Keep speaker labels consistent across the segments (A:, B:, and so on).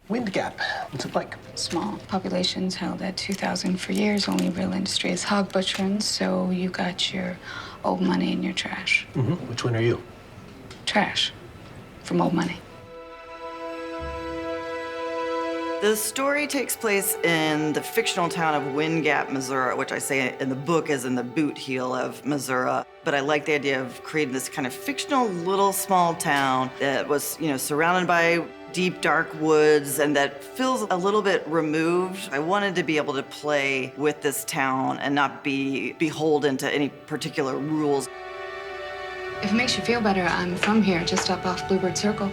A: Wind Gap, what's it like?
B: Small. Population's held at 2,000 for years. Only real industry is hog butchering, so you got your old money and your trash.
A: Mm-hmm. Which one are you?
B: Trash. From old money.
C: The story takes place in the fictional town of Wind Gap, Missouri, which I say in the book is in the boot heel of Missouri. But I like the idea of creating this kind of fictional little small town that was, surrounded by deep, dark woods and that feels a little bit removed. I wanted to be able to play with this town and not be beholden to any particular rules.
B: If it makes you feel better, I'm from here, just up off Bluebird Circle.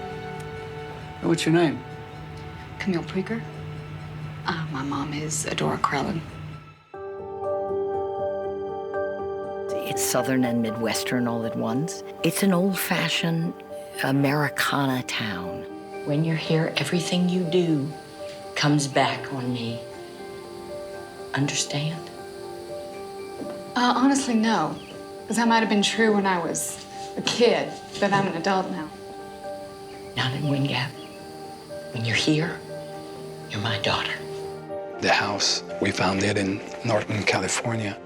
D: What's your name?
B: Camille Preaker. My mom is Adora Krellin.
E: It's Southern and Midwestern all at once. It's an old-fashioned Americana town. When you're here, everything you do comes back on me. Understand?
B: Honestly, no. Because that might have been true when I was a kid, but I'm an adult now.
E: Not in Wind Gap. When you're here, you're my daughter.
D: The house, we found it in Northern California.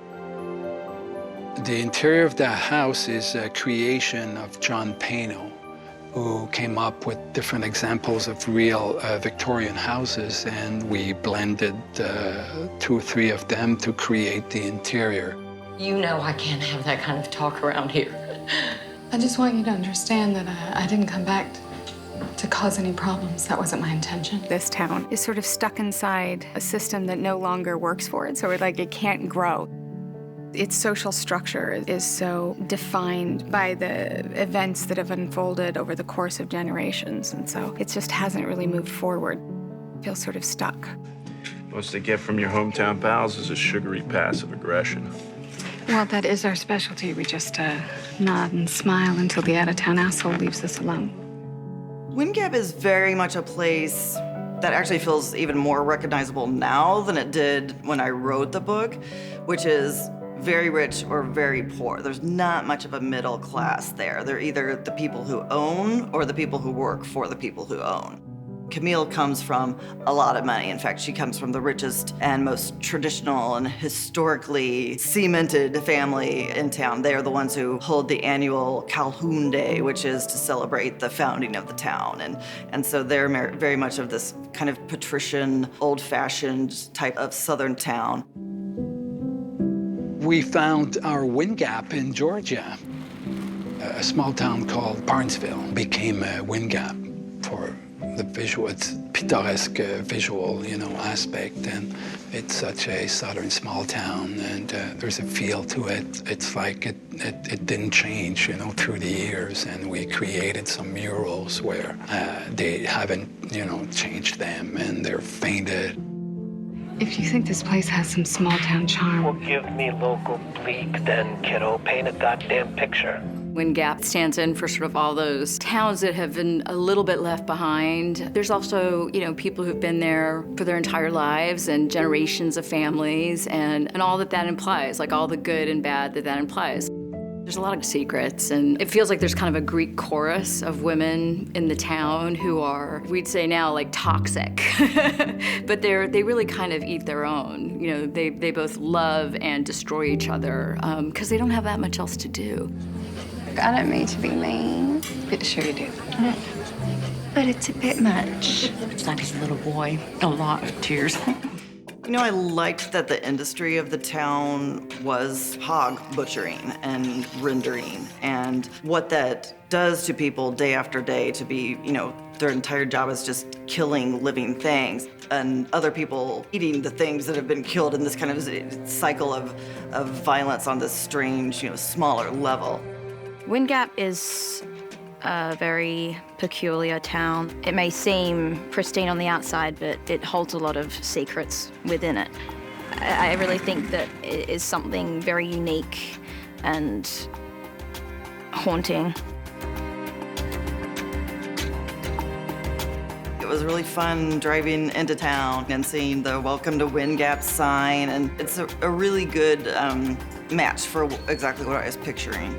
D: The interior of that house is a creation of John Pano, who came up with different examples of real Victorian houses, and we blended 2 or 3 of them to create the interior.
E: You know I can't have that kind of talk around here.
B: I just want you to understand that I didn't come back to cause any problems. That wasn't my intention.
F: This town is sort of stuck inside a system that no longer works for it, so it can't grow. Its social structure is so defined by the events that have unfolded over the course of generations, and so it just hasn't really moved forward. It feels sort of stuck.
G: Most they get from your hometown pals is a sugary passive aggression.
B: Well, that is our specialty. We just nod and smile until the out-of-town asshole leaves us alone.
C: Wind Gap is very much a place that actually feels even more recognizable now than it did when I wrote the book, which is very rich or very poor. There's not much of a middle class there. They're either the people who own or the people who work for the people who own. Camille comes from a lot of money. In fact, she comes from the richest and most traditional and historically cemented family in town. They are the ones who hold the annual Calhoun Day, which is to celebrate the founding of the town. And so they're very much of this kind of patrician, old-fashioned type of Southern town.
D: We found our Wind Gap in Georgia. A small town called Barnesville became a Wind Gap for the visual, it's picturesque visual, aspect, and it's such a southern small town, and there's a feel to it. It's like it didn't change, through the years, and we created some murals where they haven't, changed them, and they're painted.
B: If you think this place has some small-town charm...
H: Well, give me local bleak, then, kiddo. Paint a goddamn picture.
I: Wind Gap stands in for sort of all those towns that have been a little bit left behind. There's also, people who've been there for their entire lives and generations of families and all that implies, like all the good and bad that implies. There's a lot of secrets, and it feels like there's kind of a Greek chorus of women in the town who are, we'd say now, like toxic. But they really kind of eat their own. They both love and destroy each other because they don't have that much else to do.
B: I don't mean to be mean. Sure you do.
E: But it's a bit much. It's like a little boy, a lot of tears.
C: I liked that the industry of the town was hog butchering and rendering, and what that does to people day after day to be, their entire job is just killing living things, and other people eating the things that have been killed in this kind of cycle of violence on this strange, smaller level.
F: Wind Gap is a very peculiar town. It may seem pristine on the outside, but it holds a lot of secrets within it. I really think that it is something very unique and haunting.
C: It was really fun driving into town and seeing the Welcome to Wind Gap sign, and it's a really good match for exactly what I was picturing.